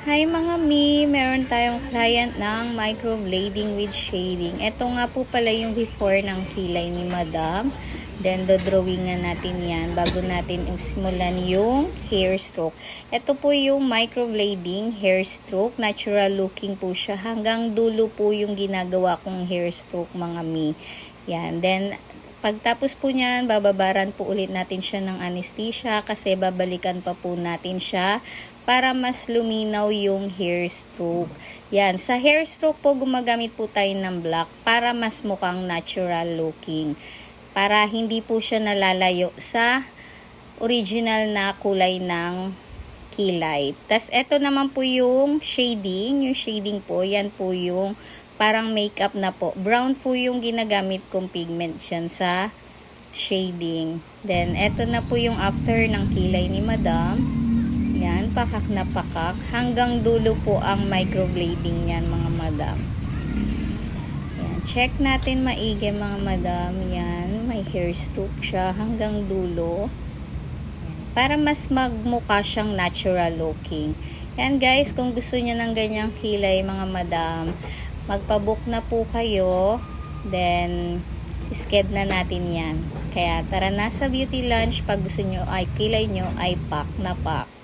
Hi mga mi, meron tayong client ng microblading with shading. Ito nga po pala yung before ng kilay ni Madam. Then, dodrawingan natin yan bago natin simulan yung hair stroke. Ito po yung microblading hair stroke. Natural looking po siya. Hanggang dulo po yung ginagawa kong hair stroke mga mi. Yan. Then, pagtapos po niyan, bababaran po ulit natin siya ng anesthesia kasi babalikan pa po natin siya para mas luminaw yung hair stroke. Yan, sa hair stroke po gumagamit po tayo ng black para mas mukhang natural looking. Para hindi po siya nalalayo sa original na kulay ng kilay. Tas eto naman po yung shading. Yung shading po, yan po yung parang makeup na po. Brown po yung ginagamit kong pigment dyan sa shading. Then eto na po yung after ng kilay ni Madam. Yan, pakak na pakak. Hanggang dulo po ang microblading yan mga Madam. Yan, check natin maigi mga Madam. Yan, may hair stroke siya hanggang dulo. Para mas magmukha siyang natural looking. Yan guys, kung gusto niyo ng ganyang kilay mga Madam, magpabook na po kayo. Then, sked na natin yan. Kaya tara na sa beauty lunch. Pag gusto nyo ay kilay nyo ay pack na pack.